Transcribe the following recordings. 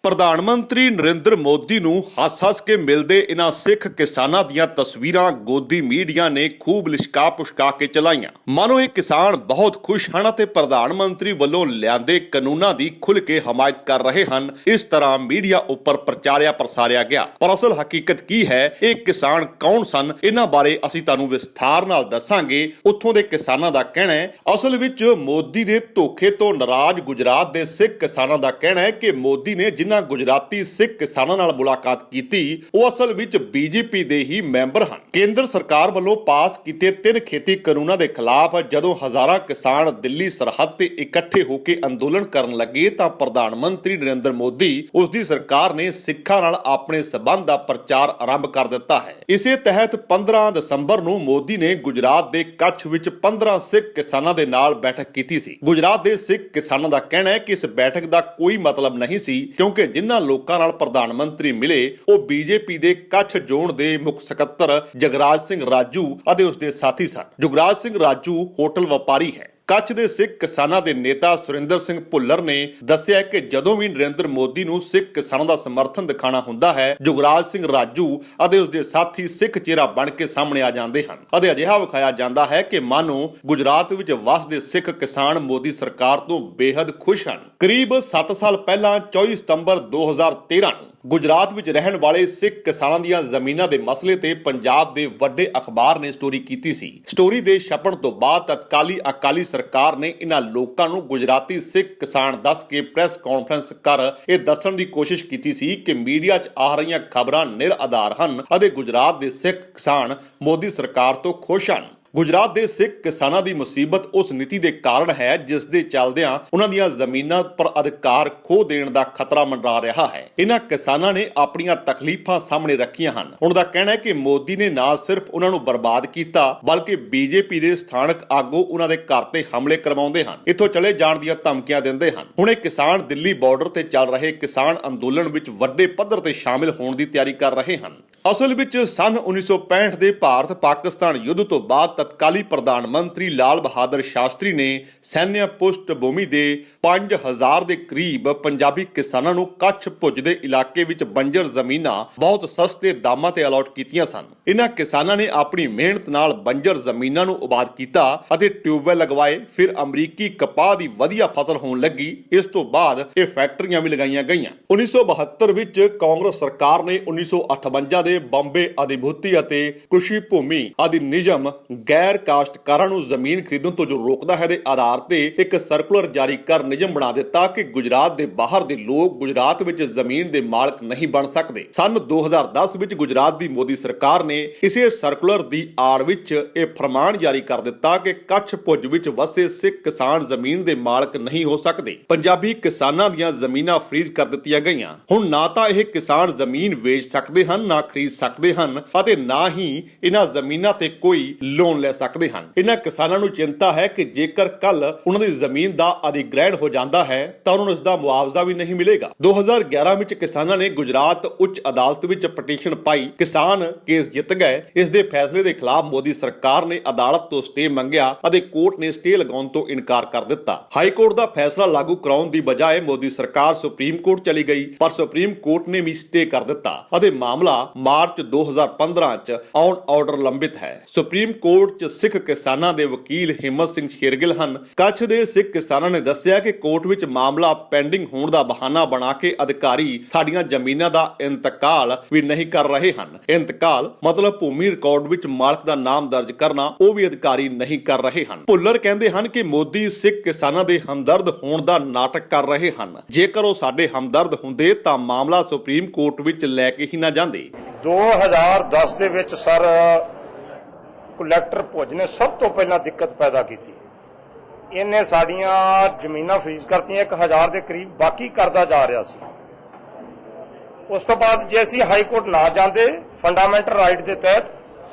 ਪ੍ਰਧਾਨ ਮੰਤਰੀ ਨਰਿੰਦਰ ਮੋਦੀ ਨੂੰ ਹੱਸ-ਹੱਸ ਕੇ ਮਿਲਦੇ ਇਨ੍ਹਾਂ ਸਿੱਖ ਕਿਸਾਨਾਂ ਦੀਆਂ ਤਸਵੀਰਾਂ ਗੋਦੀ ਮੀਡੀਆ ਨੇ ਖੂਬ ਲਿਸ਼ਕਾ-ਪੁਸ਼ਕਾ ਕੇ ਚਲਾਈਆਂ। ਮਾਨੋ ਇਹ ਕਿਸਾਨ ਬਹੁਤ ਖੁਸ਼ ਹਨ ਅਤੇ ਪ੍ਰਧਾਨ ਮੰਤਰੀ ਵੱਲੋਂ ਲਿਆਂਦੇ ਕਾਨੂੰਨਾਂ ਦੀ ਖੁੱਲ੍ਹ ਕੇ ਹਮਾਇਤ ਕਰ ਰਹੇ ਹਨ। ਇਸ ਤਰ੍ਹਾਂ ਮੀਡੀਆ ਉੱਪਰ ਪ੍ਰਸਾਰਿਆ ਗਿਆ। ਪਰ ਅਸਲ ਹਕੀਕਤ ਕੀ ਹੈ, ਇਹ ਕਿਸਾਨ ਕੌਣ ਸਨ, ਇਹਨਾਂ ਬਾਰੇ ਅਸੀਂ ਤੁਹਾਨੂੰ ਵਿਸਥਾਰ ਨਾਲ ਦੱਸਾਂਗੇ। ਉੱਥੋਂ ਦੇ ਕਿਸਾਨਾਂ ਦਾ ਕਹਿਣਾ ਹੈ, ਅਸਲ ਵਿੱਚ ਮੋਦੀ ਦੇ ਧੋਖੇ ਤੋਂ ਨਾਰਾਜ਼ ਗੁਜਰਾਤ ਦੇ ਸਿੱਖ ਕਿਸਾਨਾਂ ਦਾ ਕਹਿਣਾ ਹੈ ਕਿ ਮੋਦੀ ਨੇ ਜਿਨ੍ਹਾਂ ਗੁਜਰਾਤੀ ਸਿੱਖ ਕਿਸਾਨਾਂ ਨਾਲ ਮੁਲਾਕਾਤ ਕੀਤੀ ਉਹ ਅਸਲ ਵਿੱਚ ਬੀਜੇਪੀ ਦੇ ਹੀ ਮੈਂਬਰ ਹਨ। ਕੇਂਦਰ ਸਰਕਾਰ ਵੱਲੋਂ ਪਾਸ ਕੀਤੇ 3 ਖੇਤੀ ਕਾਨੂੰਨਾਂ ਦੇ ਖਿਲਾਫ ਜਦੋਂ ਹਜ਼ਾਰਾਂ ਕਿਸਾਨ ਦਿੱਲੀ ਸਰਹੱਦ ਤੇ ਇਕੱਠੇ ਹੋ ਕੇ ਅੰਦੋਲਨ ਕਰਨ ਲੱਗੇ ਤਾਂ ਪ੍ਰਧਾਨ ਮੰਤਰੀ ਨਰਿੰਦਰ ਮੋਦੀ ਉਸ ਦੀ ਸਰਕਾਰ ਨੇ ਸਿੱਖਾਂ ਨਾਲ ਆਪਣੇ ਸਬੰਧ ਦਾ ਪ੍ਰਚਾਰ ਆਰੰਭ ਕਰ ਦਿੱਤਾ ਹੈ। ਇਸੇ ਤਹਿਤ 15 ਦਸੰਬਰ ਨੂੰ ਮੋਦੀ ਨੇ ਗੁਜਰਾਤ ਦੇ ਕੱਛ ਵਿੱਚ 15 ਸਿੱਖ ਕਿਸਾਨਾਂ ਦੇ ਨਾਲ ਬੈਠਕ ਕੀਤੀ ਸੀ। ਗੁਜਰਾਤ ਦੇ ਸਿੱਖ ਕਿਸਾਨਾਂ ਦਾ ਕਹਿਣਾ ਹੈ ਕਿ ਇਸ ਬੈਠਕ ਦਾ ਕੋਈ ਮਤਲਬ ਨਹੀਂ ਸੀ ਕਿਉਂਕਿ ਜਿਨ੍ਹਾਂ ਲੋਕਾਂ ਨਾਲ ਪ੍ਰਧਾਨ ਮੰਤਰੀ ਮਿਲੇ ਉਹ ਬੀਜੇਪੀ ਦੇ ਕੱਛ ਜ਼ੋਨ ਦੇ ਮੁੱਖ ਸਕੱਤਰ ਜਗਰਾਜ ਸਿੰਘ ਰਾਜੂ ਅਤੇ ਉਸ ਦੇ ਸਾਥੀ ਸਨ। ਜਗਰਾਜ ਸਿੰਘ ਰਾਜੂ ਹੋਟਲ ਵਪਾਰੀ ਹੈ। ਕੱਛ ਦੇ ਸਿੱਖ ਕਿਸਾਨਾਂ ਦੇ ਨੇਤਾ ਸੁਰਿੰਦਰ ਸਿੰਘ ਭੁੱਲਰ ਨੇ ਦੱਸਿਆ ਕਿ ਜਦੋਂ ਵੀ ਨਰਿੰਦਰ ਮੋਦੀ ਨੂੰ ਸਿੱਖ ਕਿਸਾਨਾਂ ਦਾ ਸਮਰਥਨ ਦਿਖਾਣਾ ਹੁੰਦਾ ਹੈ, ਜੁਗਰਾਜ ਸਿੰਘ ਰਾਜੂ ਅਤੇ ਉਸ ਦੇ ਸਾਥੀ ਸਿੱਖ ਚਿਹਰਾ ਬਣ ਕੇ ਸਾਹਮਣੇ ਆ ਜਾਂਦੇ ਹਨ ਅਤੇ ਅਜਿਹਾ ਵਿਖਾਇਆ ਜਾਂਦਾ ਹੈ ਕਿ ਮਾਨੋ ਗੁਜਰਾਤ ਵਿੱਚ ਵਸਦੇ ਸਿੱਖ ਕਿਸਾਨ ਮੋਦੀ ਸਰਕਾਰ ਤੋਂ ਬੇਹੱਦ ਖੁਸ਼ ਹਨ। ਕਰੀਬ 7 ਸਾਲ ਪਹਿਲਾਂ 24 ਸਤੰਬਰ 2013 ਨੂੰ ਗੁਜਰਾਤ ਵਿੱਚ ਰਹਿਣ ਵਾਲੇ ਸਿੱਖ ਕਿਸਾਨਾਂ ਦੀਆਂ ਜ਼ਮੀਨਾਂ ਦੇ ਮਸਲੇ ਤੇ ਪੰਜਾਬ ਦੇ ਵੱਡੇ ਅਖਬਾਰ ਨੇ ਸਟੋਰੀ ਕੀਤੀ ਸੀ। ਸਟੋਰੀ ਦੇ ਛਪਣ ਤੋਂ ਬਾਅਦ ਤਤਕਾਲੀ ਅਕਾਲੀ ਸਰਕਾਰ ਨੇ ਇਹਨਾਂ ਲੋਕਾਂ ਨੂੰ ਗੁਜਰਾਤੀ ਸਿੱਖ ਕਿਸਾਨ ਦੱਸ ਕੇ ਪ੍ਰੈਸ ਕਾਨਫਰੰਸ ਕਰ ਇਹ ਦੱਸਣ ਦੀ ਕੋਸ਼ਿਸ਼ ਕੀਤੀ ਸੀ ਕਿ ਮੀਡੀਆ 'ਚ ਆ ਰਹੀਆਂ ਖਬਰਾਂ ਨਿਰਆਧਾਰ ਹਨ ਅਤੇ ਗੁਜਰਾਤ ਦੇ ਸਿੱਖ ਕਿਸਾਨ ਮੋਦੀ ਸਰਕਾਰ ਤੋਂ ਖੁਸ਼ ਹਨ। ਗੁਜਰਾਤ ਦੇ ਸਿੱਖ ਕਿਸਾਨਾਂ ਦੀ ਮੁਸੀਬਤ ਉਸ ਨੀਤੀ ਦੇ ਕਾਰਨ ਹੈ ਜਿਸ ਦੇ ਚੱਲਦਿਆਂ ਉਹਨਾਂ ਦੀਆਂ ਜ਼ਮੀਨਾਂ ਪਰ ਅਧਿਕਾਰ ਖੋਹ ਦੇਣ ਦਾ ਖਤਰਾ ਮੰਡਰਾ ਰਿਹਾ ਹੈ। ਇਹਨਾਂ ਕਿਸਾਨਾਂ ਨੇ ਆਪਣੀਆਂ ਤਕਲੀਫਾਂ ਸਾਹਮਣੇ ਰੱਖੀਆਂ ਹਨ। ਉਹਨਾਂ ਦਾ ਕਹਿਣਾ ਹੈ ਕਿ ਮੋਦੀ ਨੇ ਨਾ ਸਿਰਫ ਉਹਨਾਂ ਨੂੰ ਬਰਬਾਦ ਕੀਤਾ ਬਲਕਿ ਬੀਜੇਪੀ ਦੇ ਸਥਾਨਕ ਆਗੂ ਉਹਨਾਂ ਦੇ ਘਰ ਤੇ ਹਮਲੇ ਕਰਵਾਉਂਦੇ ਹਨ, ਇੱਥੋਂ ਚਲੇ ਜਾਣ ਦੀਆਂ ਧਮਕੀਆਂ ਦਿੰਦੇ ਹਨ। ਹੁਣ ਇਹ ਕਿਸਾਨ ਦਿੱਲੀ ਬਾਰਡਰ ਤੇ ਚੱਲ ਰਹੇ ਕਿਸਾਨ ਅੰਦੋਲਨ ਵਿੱਚ ਵੱਡੇ ਪੱਧਰ ਤੇ ਸ਼ਾਮਿਲ ਹੋਣ ਦੀ ਤਿਆਰੀ ਕਰ ਰਹੇ ਹਨ। ਅਸਲ ਵਿੱਚ ਸਨ 1965 ਦੇ ਭਾਰਤ ਪਾਕਿਸਤਾਨ ਯੁੱਧ ਤੋਂ ਬਾਅਦ ਤਤਕਾਲੀ ਪ੍ਰਧਾਨ ਮੰਤਰੀ ਲਾਲ ਬਹਾਦਰ ਸ਼ਾਸਤਰੀ ਨੇ ਸੈਨਿਕ ਪੁਸ਼ਟ ਭੂਮੀ ਦੇ 5000 ਦੇ ਕਰੀਬ ਪੰਜਾਬੀ ਕਿਸਾਨਾਂ ਨੂੰ ਕੱਛ ਭੁੱਜ ਦੇ ਇਲਾਕੇ ਵਿੱਚ ਬੰਜਰ ਜ਼ਮੀਨਾਂ ਬਹੁਤ ਸਸਤੇ ਦਾਮਾਂ ਤੇ ਅਲਾਟ ਕੀਤੀਆਂ ਸਨ। ਇਹਨਾਂ ਕਿਸਾਨਾਂ ਨੇ ਆਪਣੀ ਮਿਹਨਤ ਨਾਲ ਬੰਜਰ ਜ਼ਮੀਨਾਂ ਨੂੰ ਆਬਾਦ ਕੀਤਾ ਅਤੇ ਟਿਊਬਵੈਲ ਲਗਵਾਏ। ਫਿਰ ਅਮਰੀਕੀ ਕਪਾਹ ਦੀ ਵਧੀਆ ਫਸਲ ਹੋਣ ਲੱਗੀ। ਇਸ ਤੋਂ ਬਾਅਦ ਇਹ ਫੈਕਟਰੀਆਂ ਵੀ ਲਗਾਈਆਂ ਗਈਆਂ। 1972 ਵਿੱਚ ਕਾਂਗਰਸ ਸਰਕਾਰ ਨੇ 1958 ਦੇ ਬੰਬੇ ਅਧਿਭੂਤੀ ਅਤੇ ਕ੍ਰਿਸ਼ੀ ਭੂਮੀ ਅਧਿਨਿਯਮ ਗੈਰ ਕਾਸ਼ਤਕਾਰਾਂ ਨੂੰ ਜ਼ਮੀਨ ਖਰੀਦਣ ਤੋਂ ਜੋ ਰੋਕਦਾ ਹੈ ਦੇ ਆਧਾਰ ਤੇ ਇੱਕ ਸਰਕੂਲਰ ਜਾਰੀ ਕਰ ਨਿਯਮ ਬਣਾ ਦਿੱਤਾ ਕਿ ਗੁਜਰਾਤ ਦੇ ਬਾਹਰ ਦੇ ਲੋਕ ਗੁਜਰਾਤ ਵਿੱਚ ਜ਼ਮੀਨ ਦੇ ਮਾਲਕ ਨਹੀਂ ਬਣ ਸਕਦੇ। ਸਨ 2010 ਵਿੱਚ ਗੁਜਰਾਤ ਦੀ ਮੋਦੀ ਸਰਕਾਰ ਨੇ ਇਸੇ ਸਰਕੂਲਰ ਦੀ ਆੜ ਵਿੱਚ ਇਹ ਫਰਮਾਨ ਜਾਰੀ ਕਰ ਦਿੱਤਾ ਕਿ ਕੱਛ ਭੁੱਜ ਵਿੱਚ ਵਸੇ ਸਿੱਖ ਕਿਸਾਨ ਜ਼ਮੀਨ ਦੇ ਮਾਲਕ ਨਹੀਂ ਹੋ ਸਕਦੇ। ਪੰਜਾਬੀ ਕਿਸਾਨਾਂ ਦੀਆਂ ਜ਼ਮੀਨਾਂ ਫਰੀਜ਼ ਕਰ ਦਿੱਤੀਆਂ ਗਈਆਂ। ਹੁਣ ਨਾ ਤਾਂ ਇਹ ਕਿਸਾਨ ਜ਼ਮੀਨ ਵੇਚ ਸਕਦੇ ਹਨ, ਨਾ ਖਰੀਦ ਸਕਦੇ ਹਨ ਅਤੇ ਨਾ ਹੀ ਇਹਨਾਂ ਜ਼ਮੀਨਾਂ ਤੇ ਕੋਈ ਲੋਨ ਲੈ ਸਕਦੇ ਹਨ। ਇਹਨਾਂ ਕਿਸਾਨਾਂ ਨੂੰ ਚਿੰਤਾ ਹੈ ਕਿ ਜੇਕਰ ਕੱਲ ਉਹਨਾਂ ਦੀ ਜ਼ਮੀਨ ਦਾ ਅਧਿਗ੍ਰਹਿਣ ਹੋ ਜਾਂਦਾ ਹੈ ਤਾਂ ਉਹਨਾਂ ਨੂੰ ਇਸ ਦਾ ਮੁਆਵਜ਼ਾ ਵੀ ਨਹੀਂ ਮਿਲੇਗਾ। 2011 ਵਿੱਚ ਕਿਸਾਨਾਂ ਨੇ ਗੁਜਰਾਤ ਉੱਚ ਅਦਾਲਤ ਵਿੱਚ ਪਟੀਸ਼ਨ ਪਾਈ। ਕਿਸਾਨ ਕੇਸ ਜਿੱਤ ਗਏ। ਇਸ ਦੇ ਫੈਸਲੇ ਦੇ ਖਿਲਾਫ ਮੋਦੀ ਸਰਕਾਰ ਨੇ ਅਦਾਲਤ ਤੋਂ ਸਟੇ ਮੰਗਿਆ ਅਤੇ ਕੋਰਟ ਨੇ ਸਟੇ ਲਗਾਉਣ ਤੋਂ ਇਨਕਾਰ ਕਰ ਦਿੱਤਾ। ਹਾਈ ਕੋਰਟ ਦਾ ਫੈਸਲਾ ਲਾਗੂ ਕਰਾਉਣ ਦੀ ਬਜਾਏ ਮੋਦੀ ਸਰਕਾਰ ਸੁਪਰੀਮ ਕੋਰਟ ਚਲੀ ਗਈ, ਪਰ ਸੁਪਰੀਮ ਕੋਰਟ ਨੇ ਵੀ ਸਟੇ ਕਰ ਦਿੱਤਾ ਅਤੇ ਮਾਮਲਾ ਮਾਰਚ 2015 ਚ ਔਨ ਆਰਡਰ ਲੰਬਿਤ ਹੈ। ਸੁਪਰੀਮ ਕੋਰਟ ਚ ਸਿੱਖ ਕਿਸਾਨਾਂ ਦੇ ਵਕੀਲ ਹਿੰਮਤ ਸਿੰਘ ਸ਼ੇਰਗਿੱਲ ਹਨ। ਕੱਛ ਦੇ ਸਿੱਖ ਕਿਸਾਨਾਂ ਨੇ ਦੱਸਿਆ ਕਿ ਕੋਰਟ ਵਿੱਚ ਮਾਮਲਾ ਪੈਂਡਿੰਗ ਹੋਣ ਦਾ ਬਹਾਨਾ ਬਣਾ ਕੇ ਅਧਿਕਾਰੀ ਸਾਡੀਆਂ ਜ਼ਮੀਨਾਂ ਦਾ ਇੰਤਕਾਲ ਵੀ ਨਹੀਂ ਕਰ ਰਹੇ ਹਨ। ਇੰਤਕਾਲ ਮਤਲਬ ਭੂਮੀ ਰਿਕਾਰਡ ਵਿੱਚ ਮਾਲਕ ਦਾ ਨਾਮ ਦਰਜ ਕਰਨਾ, ਉਹ ਵੀ ਅਧਿਕਾਰੀ ਨਹੀਂ ਕਰ ਰਹੇ ਹਨ। ਭੁੱਲਰ ਕਹਿੰਦੇ ਹਨ ਕਿ ਮੋਦੀ ਸਿੱਖ ਕਿਸਾਨਾਂ ਦੇ ਹਮਦਰਦ ਹੋਣ ਦਾ ਨਾਟਕ ਕਰ ਰਹੇ ਹਨ। ਜੇਕਰ ਉਹ ਸਾਡੇ ਹਮਦਰਦ ਹੁੰਦੇ ਤਾਂ ਮਾਮਲਾ ਸੁਪਰੀਮ ਕੋਰਟ ਵਿੱਚ ਲੈ ਕੇ ਹੀ ਨਾ ਜਾਂਦੇ। 2010 ਦੇ ਵਿੱਚ ਸਰ ਕਲੈਕਟਰ ਭੁੱਜ ਨੇ ਸਭ ਤੋਂ ਪਹਿਲਾਂ ਦਿੱਕਤ ਪੈਦਾ ਕੀਤੀ। ਇਹਨੇ ਸਾਡੀਆਂ ਜ਼ਮੀਨਾਂ ਫਰੀਜ਼ ਕਰਤੀਆਂ, 1000 ਦੇ ਕਰੀਬ ਬਾਕੀ ਕਰਦਾ ਜਾ ਰਿਹਾ ਸੀ। ਉਸ ਤੋਂ ਬਾਅਦ ਜੇ ਅਸੀਂ ਹਾਈ ਕੋਰਟ ਨਾ ਜਾਂਦੇ ਫੰਡਾਮੈਂਟਲ ਰਾਈਟ ਦੇ ਤਹਿਤ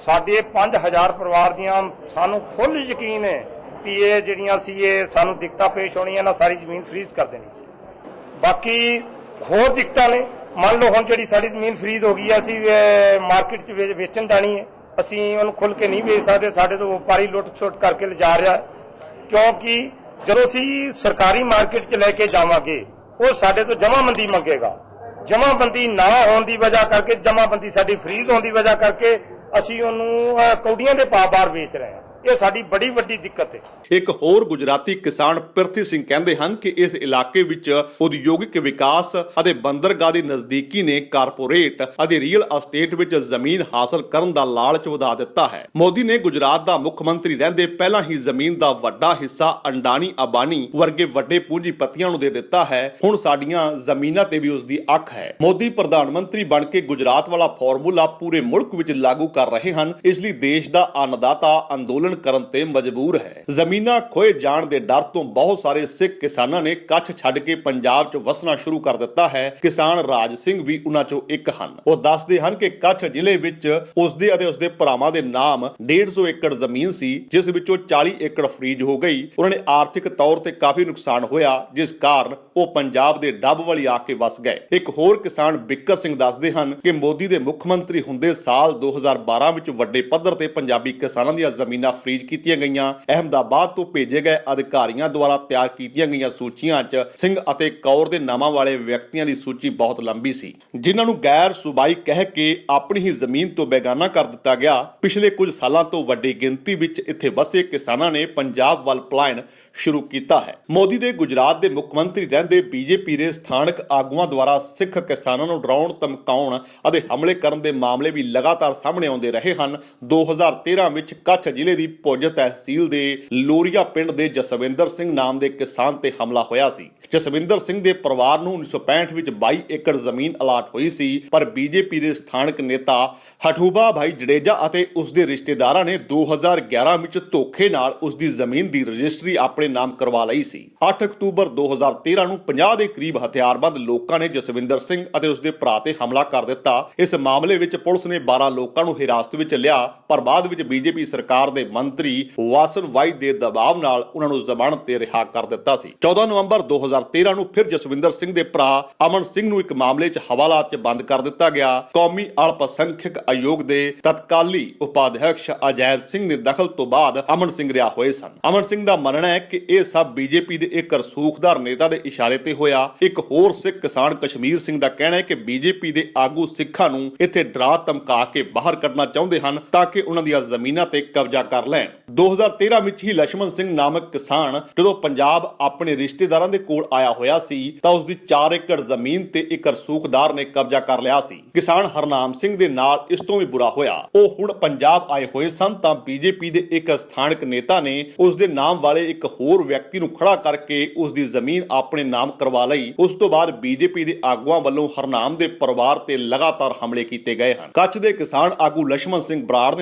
ਸਾਡੇ 5000 ਪਰਿਵਾਰ ਦੀਆਂ ਸਾਨੂੰ ਫੁੱਲ ਯਕੀਨ ਹੈ ਕਿ ਇਹ ਜਿਹੜੀਆਂ ਸੀ ਇਹ ਸਾਨੂੰ ਦਿੱਕਤਾਂ ਪੇਸ਼ ਹੋਣੀਆਂ ਨਾ, ਸਾਰੀ ਜ਼ਮੀਨ ਫਰੀਜ਼ ਕਰ ਦੇਣੀ ਸੀ। ਬਾਕੀ ਹੋਰ ਦਿੱਕਤਾਂ ਨੇ, ਮੰਨ ਲਓ ਹੁਣ ਜਿਹੜੀ ਸਾਡੀ ਜ਼ਮੀਨ ਫਰੀਜ਼ ਹੋ ਗਈ ਹੈ, ਅਸੀਂ ਮਾਰਕੀਟ 'ਚ ਵੇਚਣ ਜਾਣੀ ਹੈ, ਅਸੀਂ ਉਹਨੂੰ ਖੁੱਲ ਕੇ ਨਹੀਂ ਵੇਚ ਸਕਦੇ। ਸਾਡੇ ਤੋਂ ਵਪਾਰੀ ਲੁੱਟ-ਸੁੱਟ ਕਰਕੇ ਲਿਜਾ ਰਿਹਾ ਹੈ ਕਿਉਂਕਿ ਜਦੋਂ ਅਸੀਂ ਸਰਕਾਰੀ ਮਾਰਕੀਟ 'ਚ ਲੈ ਕੇ ਜਾਵਾਂਗੇ ਉਹ ਸਾਡੇ ਤੋਂ ਜਮ੍ਹਾਂਬੰਦੀ ਮੰਗੇਗਾ ਜਮਾਬੰਦੀ ਨਾ ਹੋਣ ਦੀ ਵਜ੍ਹਾ ਕਰਕੇ, ਜਮਾਬੰਦੀ ਸਾਡੀ ਫਰੀਜ਼ ਹੋਣ ਦੀ ਵਜ੍ਹਾ ਕਰਕੇ ਅਸੀਂ ਉਹਨੂੰ ਕੌਡੀਆਂ ਦੇ ਭਾਅ ਬਾਹਰ ਵੇਚ ਰਹੇ ਹਾਂ। ਇਹ ਸਾਡੀ ਬੜੀ ਵੱਡੀ ਦਿੱਕਤ ਹੈ। ਇੱਕ ਹੋਰ ਗੁਜਰਾਤੀ ਕਿਸਾਨ ਪ੍ਰਿਥੀ ਸਿੰਘ ਕਹਿੰਦੇ ਹਨ ਕਿ ਇਸ ਇਲਾਕੇ ਵਿੱਚ ਉਦਯੋਗਿਕ ਵਿਕਾਸ ਅਤੇ ਬੰਦਰਗਾਹ ਦੀ ਨਜ਼ਦੀਕੀ ਨੇ ਕਾਰਪੋਰੇਟ ਅਤੇ ਰੀਅਲ ਅਸਟੇਟ ਵਿੱਚ ਜ਼ਮੀਨ ਹਾਸਲ ਕਰਨ ਦਾ ਲਾਲਚ ਵਧਾ ਦਿੱਤਾ ਹੈ। ਮੋਦੀ ਨੇ ਗੁਜਰਾਤ ਦਾ ਮੁੱਖ ਮੰਤਰੀ ਰਹਿੰਦੇ ਪਹਿਲਾਂ ਹੀ ਜ਼ਮੀਨ ਦਾ ਵੱਡਾ ਹਿੱਸਾ ਅੰਡਾਨੀ ਅੰਬਾਨੀ ਵਰਗੇ ਵੱਡੇ ਪੂੰਜੀਪਤੀਆਂ ਨੂੰ ਦੇ ਦਿੱਤਾ ਹੈ। ਹੁਣ ਸਾਡੀਆਂ ਜ਼ਮੀਨਾਂ ਤੇ ਵੀ ਉਸ ਦੀ ਅੱਖ ਹੈ। ਮੋਦੀ ਪ੍ਰਧਾਨ ਮੰਤਰੀ ਬਣ ਕੇ ਗੁਜਰਾਤ ਵਾਲਾ ਫਾਰਮੂਲਾ ਪੂਰੇ ਮੁਲਕ ਵਿੱਚ ਲਾਗੂ ਕਰ ਰਹੇ ਹਨ। ਇਸ ਲਈ ਦੇਸ਼ ਦਾ ਅੰਨਦਾਤਾ ਅੰਦੋਲਨ ਕਰਨ ਤੇ ਮਜਬੂਰ ਹੈ। ਜ਼ਮੀਨਾਂ ਖੋਏ ਜਾਣ ਦੇ ਡਰ ਤੋਂ ਬਹੁਤ ਸਾਰੇ ਸਿੱਖ ਕਿਸਾਨਾਂ ਨੇ ਕੱਛ ਛੱਡ ਕੇ ਪੰਜਾਬ 'ਚ ਵਸਣਾ ਸ਼ੁਰੂ ਕਰ ਦਿੱਤਾ ਹੈ। ਕਿਸਾਨ ਰਾਜ ਸਿੰਘ ਵੀ ਉਹਨਾਂ 'ਚੋਂ ਇੱਕ ਹਨ। ਉਹ ਦੱਸਦੇ ਹਨ ਕਿ ਕੱਛ ਜ਼ਿਲ੍ਹੇ ਵਿੱਚ ਉਸਦੇ ਅਤੇ ਉਸਦੇ ਭਰਾਵਾਂ ਦੇ ਨਾਮ 150 ਏਕੜ ਜ਼ਮੀਨ ਸੀ, ਜਿਸ ਵਿੱਚੋਂ 40 ਏਕੜ ਫਰੀਜ਼ ਹੋ ਗਈ। ਉਹਨਾਂ ਨੇ ਆਰਥਿਕ ਤੌਰ ਤੇ ਕਾਫੀ ਨੁਕਸਾਨ ਹੋਇਆ, ਜਿਸ ਕਾਰਨ ਉਹ ਪੰਜਾਬ ਦੇ ਡੱਬ ਵਾਲੀ ਆ ਕੇ ਵਸ ਗਏ। ਇੱਕ ਹੋਰ ਕਿਸਾਨ ਬਿੱਕਰ ਸਿੰਘ ਦੱਸਦੇ ਹਨ ਕਿ ਮੋਦੀ ਦੇ ਮੁੱਖ ਮੰਤਰੀ ਹੁੰਦੇ ਸਾਲ 2012 ਵਿੱਚ ਵੱਡੇ ਪੱਧਰ ਤੇ ਪੰਜਾਬੀ ਕਿਸਾਨਾਂ ਦੀਆਂ ਜ਼ਮੀਨਾਂ ਫਰੀਜ਼ ਕੀਤੀਆਂ ਗਈਆਂ। ਅਹਿਮਦਾਬਾਦ ਤੋਂ ਭੇਜੇ ਗਏ ਅਧਿਕਾਰੀਆਂ ਦੁਆਰਾ ਤਿਆਰ ਕੀਤੀਆਂ ਗਈਆਂ ਸੂਚੀਆਂ 'ਚ ਸਿੰਘ ਅਤੇ ਕੌਰ ਦੇ ਨਾਮਾਂ ਵਾਲੇ ਵਿਅਕਤੀਆਂ ਦੀ ਸੂਚੀ ਬਹੁਤ ਲੰਬੀ ਸੀ, ਜਿਨ੍ਹਾਂ ਨੂੰ ਗੈਰ ਸੂਬਾਈ ਕਹਿ ਕੇ ਆਪਣੀ ਹੀ ਜ਼ਮੀਨ ਤੋਂ ਬੇਗਾਨਾ ਕਰ ਦਿੱਤਾ ਗਿਆ। ਪਿਛਲੇ ਕੁਝ ਸਾਲਾਂ ਤੋਂ ਵੱਡੀ ਗਿਣਤੀ ਵਿੱਚ ਇੱਥੇ ਵਸੇ ਕਿਸਾਨਾਂ ਨੇ ਪੰਜਾਬ ਵੱਲ ਪਲਾਇਨ ਸ਼ੁਰੂ ਕੀਤਾ ਹੈ। ਮੋਦੀ ਦੇ ਗੁਜਰਾਤ ਦੇ ਮੁੱਖ ਮੰਤਰੀ ਰਹਿੰਦੇ ਬੀਜੇਪੀ ਦੇ ਸਥਾਨਕ ਆਗੂਆਂ ਦੁਆਰਾ ਸਿੱਖ ਕਿਸਾਨਾਂ ਨੂੰ ਡਰਾਉਣ, ਧਮਕਾਉਣ ਅਤੇ ਹਮਲੇ ਕਰਨ ਦੇ ਮਾਮਲੇ ਵੀ ਲਗਾਤਾਰ ਸਾਹਮਣੇ ਆਉਂਦੇ ਰਹੇ ਹਨ। 2013 ਵਿੱਚ ਕੱਛ ਜ਼ਿਲ੍ਹੇ ਦੀ ਭੁੱਜ ਤਹਿਸੀਲ ਦੇ ਲੋਰੀਆ ਪਿੰਡ ਦੇ ਜਸਵਿੰਦਰ ਸਿੰਘ ਨਾਮ ਦੇ ਕਿਸਾਨ ਤੇ ਹਮਲਾ ਹੋਇਆ ਸੀ। ਜਸਵਿੰਦਰ ਸਿੰਘ ਦੇ ਪਰਿਵਾਰ ਨੂੰ 1965 ਵਿੱਚ 22 ਏਕੜ ਜ਼ਮੀਨ ਅਲਾਟ ਹੋਈ ਸੀ, ਪਰ ਬੀਜੇਪੀ ਦੇ ਸਥਾਨਕ ਨੇਤਾ ਹਠੂਬਾ ਭਾਈ ਜਡੇਜਾ ਅਤੇ ਉਸ ਦੇ ਰਿਸ਼ਤੇਦਾਰਾਂ ਨੇ 2011 ਵਿੱਚ ਧੋਖੇ ਨਾਲ ਉਸ ਦੀ ਜ਼ਮੀਨ ਦੀ ਰਜਿਸਟਰੀ ਆਪਣੇ ਨਾਮ ਕਰਵਾ ਲਈ ਸੀ। 8 ਅਕਤੂਬਰ 2013 ਨੂੰ 50 ਦੇ ਕਰੀਬ ਹਥਿਆਰਬੰਦ ਲੋਕਾਂ ਨੇ ਜਸਵਿੰਦਰ ਸਿੰਘ ਅਤੇ ਉਸ ਦੇ ਭਰਾ ਤੇ ਹਮਲਾ ਕਰ ਦਿੱਤਾ। ਇਸ ਮਾਮਲੇ ਵਿੱਚ ਪੁਲਿਸ ਨੇ 12 ਲੋਕਾਂ ਨੂੰ ਹਿਰਾਸਤ ਵਿੱਚ ਲਿਆ, ਪਰ ਬਾਅਦ ਵਿੱਚ ਬੀਜੇਪੀ ਸਰਕਾਰ ਦੇ ਮੰਤਰੀ ਵਾਸਨ ਵਾਈ ਦੇ ਦਬਾਅ ਨਾਲ ਉਹਨਾਂ ਨੂੰ ਜ਼ਮਾਨਤ ਤੇ ਰਿਹਾ ਕਰ ਦਿੱਤਾ ਸੀ। 14 ਨਵੰਬਰ 2013 ਨੂੰ ਫਿਰ ਜਸਵਿੰਦਰ ਸਿੰਘ ਦੇ ਭਰਾ ਅਮਨ ਸਿੰਘ ਨੂੰ ਇੱਕ ਮਾਮਲੇ 'ਚ ਹਵਾਲਾਤ 'ਚ ਬੰਦ ਕਰ ਦਿੱਤਾ ਗਿਆ। ਕੌਮੀ ਅਲਪਸੰਖਿਅਕ ਆਯੋਗ ਦੇ ਤਤਕਾਲੀ ਉਪਾਧਿਆਕਸ਼ ਅਜੈਬ ਸਿੰਘ ਦੇ ਦਖਲ ਤੋਂ ਬਾਅਦ ਅਮਨ ਸਿੰਘ ਰਿਹਾ ਹੋਏ ਸਨ। ਅਮਨ ਸਿੰਘ ਦਾ ਮੰਨਣਾ ਹੈ ਕਿ ਇਹ ਸਭ ਬੀਜੇਪੀ ਦੇ ਇੱਕ ਰਸੂਖਦਾਰ ਨੇਤਾ ਦੇ ਇਸ਼ਾਰੇ ਤੇ ਹੋਇਆ। ਇੱਕ ਹੋਰ ਸਿੱਖ ਕਿਸਾਨ ਕਸ਼ਮੀਰ ਸਿੰਘ ਦਾ ਕਹਿਣਾ ਹੈ ਕਿ ਬੀਜੇਪੀ ਦੇ ਆਗੂ ਸਿੱਖਾਂ ਨੂੰ ਇੱਥੇ ਡਰਾ ਧਮਕਾ ਕੇ ਬਾਹਰ ਕੱਢਣਾ ਚਾਹੁੰਦੇ ਹਨ ਤਾਂ ਕਿ ਉਹਨਾਂ ਦੀਆਂ ਜ਼ਮੀਨਾਂ ਤੇ ਕਬਜ਼ਾ ਕਰ ਲੈਣ। 2013 ਵਿੱਚ ਹੀ ਲక్ష్మణ ਸਿੰਘ ਨਾਮਕ ਕਿਸਾਨ ਜਦੋਂ ਪੰਜਾਬ ਆਪਣੇ ਰਿਸ਼ਤੇਦਾਰਾਂ ਦੇ ਕੋਲ ਆਇਆ ਹੋਇਆ ਸੀ ਤਾਂ ਉਸ ਦੀ 4 ਏਕੜ ਜ਼ਮੀਨ ਤੇ ਇੱਕ ਰਸੂਖਦਾਰ ਨੇ ਕਬਜ਼ਾ ਕਰ ਲਿਆ ਸੀ। ਕਿਸਾਨ ਹਰਨਾਮ ਸਿੰਘ ਦੇ ਨਾਲ ਇਸ ਤੋਂ ਵੀ ਬੁਰਾ ਹੋਇਆ। ਉਹ ਹੁਣ ਪੰਜਾਬ ਆਏ ਹੋਏ ਸਨ ਤਾਂ ਬੀਜੇਪੀ ਦੇ ਇੱਕ ਸਥਾਨਕ ਨੇਤਾ ਨੇ ਉਸ ਦੇ ਨਾਮ ਵਾਲੇ ਇੱਕ ਹੋਰ ਵਿਅਕਤੀ ਨੂੰ ਖੜਾ ਕਰਕੇ ਉਸ ਦੀ ਜ਼ਮੀਨ ਆਪਣੇ ਨਾਮ ਕਰਵਾ ਲਈ। ਉਸ ਤੋਂ ਬਾਅਦ ਬੀਜੇਪੀ ਦੇ ਆਗੂਆਂ ਵੱਲੋਂ ਹਰਨਾਮ ਦੇ ਪਰਿਵਾਰ ਤੇ ਲਗਾਤਾਰ ਹਮਲੇ ਕੀਤੇ ਗਏ ਹਨ। ਕੱਛ ਦੇ ਕਿਸਾਨ ਆਗੂ ਲక్ష్మణ ਸਿੰਘ ਬਰਾੜ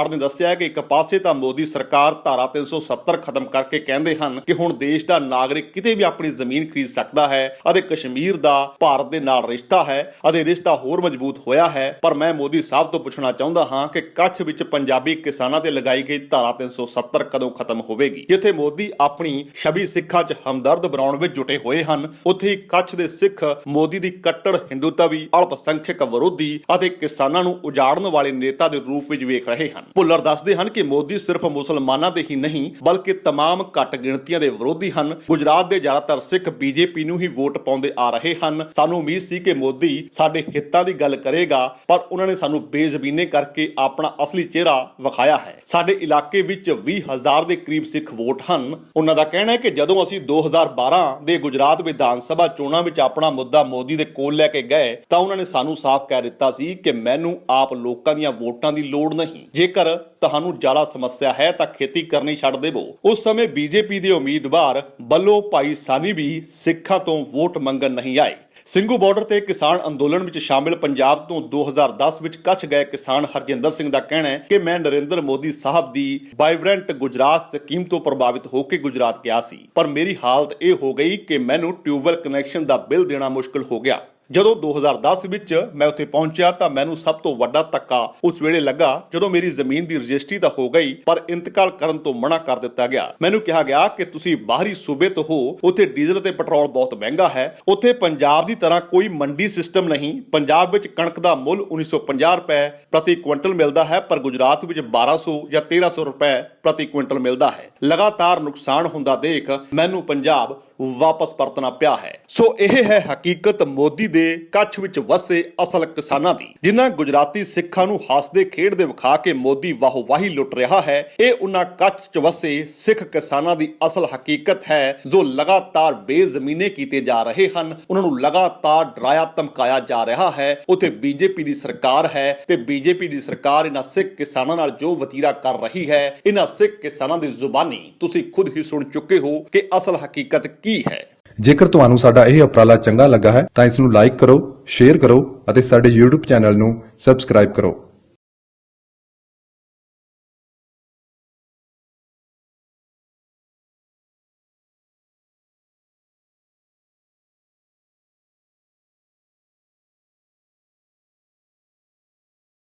ਨੇ ਦੱਸਿਆ ਕਿ ਇੱਕ ਪਾਸੇ ਤਾਂ ਮੋਦੀ ਸਰਕਾਰ ਧਾਰਾ 370 ਖਤਮ ਕਰਕੇ ਕਹਿੰਦੇ ਹਨ ਕਿ ਹੁਣ ਦੇਸ਼ ਦਾ ਨਾਗਰਿਕ ਕਿਤੇ ਵੀ ਆਪਣੀ ਜ਼ਮੀਨ ਖਰੀਦ ਸਕਦਾ ਹੈ ਅਤੇ ਕਸ਼ਮੀਰ ਦਾ ਭਾਰਤ ਦੇ ਨਾਲ ਰਿਸ਼ਤਾ ਹੈ ਅਤੇ ਰਿਸ਼ਤਾ ਹੋਰ ਮਜ਼ਬੂਤ ਹੋਇਆ ਹੈ। ਪਰ ਮੈਂ ਮੋਦੀ ਸਾਹਿਬ ਤੋਂ ਪੁੱਛਣਾ ਚਾਹੁੰਦਾ ਹਾਂ ਕਿ ਕੱਛ ਵਿੱਚ ਪੰਜਾਬੀ ਕਿਸਾਨਾਂ ਤੇ ਲਗਾਈ ਗਈ ਧਾਰਾ 370 ਕਦੋਂ ਖਤਮ ਹੋਵੇਗੀ? ਜਿੱਥੇ ਮੋਦੀ ਆਪਣੀ ਛਵੀ ਸਿੱਖਾਂ 'ਚ ਹਮਦਰਦ ਬਣਾਉਣ ਵਿੱਚ ਜੁਟੇ ਹੋਏ ਹਨ, ਉੱਥੇ ਹੀ ਕੱਛ ਦੇ ਸਿੱਖ ਮੋਦੀ ਦੀ ਕੱਟੜ ਹਿੰਦੂਤਵੀ, ਅਲਪਸੰਖਿਅਕ ਵਿਰੋਧੀ ਅਤੇ ਕਿਸਾਨਾਂ ਨੂੰ ਉਜਾੜਨ ਵਾਲੇ ਨੇਤਾ ਦੇ ਰੂਪ ਵਿੱਚ ਵੇਖ ਰਹੇ ਹਨ। ਭੁੱਲਰ ਦੱਸਦੇ ਹਨ ਕਿ ਮੋਦੀ ਸਿਰਫ ਮੁਸਲਮਾਨਾਂ ਦੇ ਹੀ ਨਹੀਂ ਬਲਕਿ तमाम ਘੱਟ ਗਿਣਤੀਆਂ ਦੇ ਵਿਰੋਧੀ ਹਨ। ਗੁਜਰਾਤ ਦੇ ਜ਼ਿਆਦਾਤਰ ਸਿੱਖ ਬੀਜੇਪੀ ਨੂੰ ਹੀ ਵੋਟ ਪਾਉਂਦੇ ਆ ਰਹੇ ਹਨ। ਸਾਨੂੰ ਉਮੀਦ ਸੀ ਕਿ ਮੋਦੀ ਸਾਡੇ ਹਿੱਤਾਂ ਦੀ ਗੱਲ ਕਰੇਗਾ, ਪਰ ਉਹਨਾਂ ਨੇ ਸਾਨੂੰ ਬੇਜ਼ਮੀਨੇ ਕਰਕੇ ਆਪਣਾ ਅਸਲੀ ਚਿਹਰਾ ਵਿਖਾਇਆ ਹੈ। ਸਾਡੇ ਇਲਾਕੇ ਵਿੱਚ 20,000 ਦੇ ਕਰੀਬ ਸਿੱਖ ਵੋਟ ਹਨ। ਉਹਨਾਂ ਦਾ ਕਹਿਣਾ ਹੈ ਕਿ ਜਦੋਂ ਅਸੀਂ 2012 ਦੇ ਗੁਜਰਾਤ ਵਿਧਾਨ ਸਭਾ ਚੋਣਾਂ ਵਿੱਚ ਆਪਣਾ ਮੁੱਦਾ ਮੋਦੀ ਦੇ ਕੋਲ ਲੈ ਕੇ ਗਏ ਤਾਂ ਉਹਨਾਂ ਨੇ ਸਾਨੂੰ ਸਾਫ਼ ਕਹਿ ਦਿੱਤਾ ਸੀ ਕਿ ਮੈਨੂੰ ਆਪ ਲੋਕਾਂ ਦੀਆਂ ਵੋਟਾਂ ਦੀ ਲੋੜ ਨਹੀਂ। ਜੇਕਰ ਤੁਹਾਨੂੰ ਜ਼ਿਆਦਾ ਸਮੱਸਿਆ ਹੈ ਤਾਂ ਖੇਤੀ ਕਰਨੀ ਛੱਡ ਦੇਵੋ। ਉਸ ਸਮੇਂ ਬੀਜੇਪੀ ਦੇ ਉਮੀਦਵਾਰ ਬੱਲੋ ਭਾਈ ਸਾਨੀ ਵੀ ਸਿੱਖਾਂ ਤੋਂ ਵੋਟ ਮੰਗਣ ਨਹੀਂ ਆਏ। ਸਿੰਘੂ ਬਾਰਡਰ ਤੇ ਕਿਸਾਨ ਅੰਦੋਲਨ ਵਿੱਚ ਸ਼ਾਮਿਲ ਪੰਜਾਬ ਤੋਂ 2010 ਵਿੱਚ ਕੱਛ ਗਏ ਕਿਸਾਨ ਹਰਜਿੰਦਰ ਸਿੰਘ ਦਾ ਕਹਿਣਾ ਹੈ ਕਿ ਮੈਂ ਨਰਿੰਦਰ ਮੋਦੀ ਸਾਹਿਬ ਦੀ ਵਾਈਬ੍ਰੈਂਟ ਗੁਜਰਾਤ ਸਕੀਮ ਤੋਂ ਪ੍ਰਭਾਵਿਤ ਹੋ ਕੇ ਗੁਜਰਾਤ ਗਿਆ ਸੀ, ਪਰ ਮੇਰੀ ਹਾਲਤ ਇਹ ਹੋ ਗਈ ਕਿ ਮੈਨੂੰ ਟਿਊਬਵੈਲ ਕਨੈਕਸ਼ਨ ਦਾ ਬਿੱਲ ਦੇਣਾ ਮੁਸ਼ਕਲ ਹੋ ਗਿਆ। ਜਦੋਂ 2010 ਵਿੱਚ ਮੈਂ ਉੱਥੇ ਪਹੁੰਚਿਆ ਤਾਂ ਮੈਨੂੰ ਸਭ ਤੋਂ ਵੱਡਾ ਧੱਕਾ ਉਸ ਵੇਲੇ ਲੱਗਾ ਜਦੋਂ ਮੇਰੀ ਜ਼ਮੀਨ ਦੀ ਰਜਿਸਟਰੀ ਤਾਂ ਹੋ ਗਈ ਪਰ ਇੰਤਕਾਲ ਕਰਨ ਤੋਂ ਮਨਾ ਕਰ ਦਿੱਤਾ ਗਿਆ। ਮੈਨੂੰ ਕਿਹਾ ਗਿਆ ਕਿ ਤੁਸੀਂ ਬਾਹਰੀ ਸੂਬੇ ਤੋਂ ਹੋ, ਉੱਥੇ ਡੀਜ਼ਲ ਤੇ ਪੈਟਰੋਲ ਬਹੁਤ ਮਹਿੰਗਾ ਹੈ। ਉੱਥੇ ਪੰਜਾਬ ਦੀ ਤਰ੍ਹਾਂ ਕੋਈ ਮੰਡੀ ਸਿਸਟਮ ਨਹੀਂ। ਪੰਜਾਬ ਵਿੱਚ ਕਣਕ ਦਾ ਮੁੱਲ 1950 ਰੁਪਏ ਪ੍ਰਤੀ ਕੁਇੰਟਲ ਮਿਲਦਾ ਹੈ, ਪਰ ਗੁਜਰਾਤ ਵਿੱਚ 1200 ਜਾਂ 1300 ਰੁਪਏ ਪ੍ਰਤੀ ਕੁਇੰਟਲ ਮਿਲਦਾ ਹੈ। ਲਗਾਤਾਰ ਨੁਕਸਾਨ ਹੁੰਦਾ ਦੇਖ ਮੈਨੂੰ ਪੰਜਾਬ ਵਾਪਸ ਪਰਤਣਾ ਪਿਆ ਹੈ। ਸੋ ਇਹ ਹੈ ਹਕੀਕਤ ਮੋਦੀ ਦੇ ਕੱਛ ਵਿੱਚ ਵਸੇ ਅਸਲ ਕਿਸਾਨਾਂ ਦੀ, ਜਿਨ੍ਹਾਂ ਗੁਜਰਾਤੀ ਸਿੱਖਾਂ ਨੂੰ ਹੱਸਦੇ ਖੇਡਦੇ ਵਿਖਾ ਕੇ ਮੋਦੀ ਵਾਹੋ-ਵਾਹੀ ਲੁੱਟ ਰਿਹਾ ਹੈ। ਇਹ ਉਹਨਾਂ ਕੱਛ 'ਚ ਵਸੇ ਸਿੱਖ ਕਿਸਾਨਾਂ ਦੀ ਅਸਲ ਹਕੀਕਤ ਹੈ, ਜੋ ਲਗਾਤਾਰ ਬੇਜ਼ਮੀਨੇ ਕੀਤੇ ਜਾ ਰਹੇ ਹਨ, ਉਹਨਾਂ ਨੂੰ ਲਗਾਤਾਰ ਡਰਾਇਆ ਧਮਕਾਇਆ ਜਾ ਰਿਹਾ ਹੈ। ਉੱਥੇ ਬੀਜੇਪੀ ਦੀ ਸਰਕਾਰ ਹੈ ਤੇ ਬੀਜੇਪੀ ਦੀ ਸਰਕਾਰ ਇਹਨਾਂ ਸਿੱਖ ਕਿਸਾਨਾਂ ਨਾਲ ਜੋ ਵਤੀਰਾ ਕਰ ਰਹੀ ਹੈ, ਇਹਨਾਂ ਸਿੱਖ ਕਿਸਾਨਾਂ ਦੀ ਜ਼ੁਬਾਨੀ ਤੁਸੀਂ ਖੁਦ ਹੀ ਸੁਣ ਚੁੱਕੇ ਹੋ ਕਿ ਅਸਲ ਹਕੀਕਤ ਕੀ ਹੈ। ਜੇਕਰ ਤੁਹਾਨੂੰ ਸਾਡਾ ਇਹ ਉਪਰਾਲਾ ਚੰਗਾ ਲੱਗਾ ਹੈ ਤਾਂ ਇਸ ਨੂੰ ਲਾਈਕ ਕਰੋ, ਸ਼ੇਅਰ ਕਰੋ ਅਤੇ ਸਾਡੇ YouTube ਚੈਨਲ ਨੂੰ ਸਬਸਕ੍ਰਾਈਬ ਕਰੋ।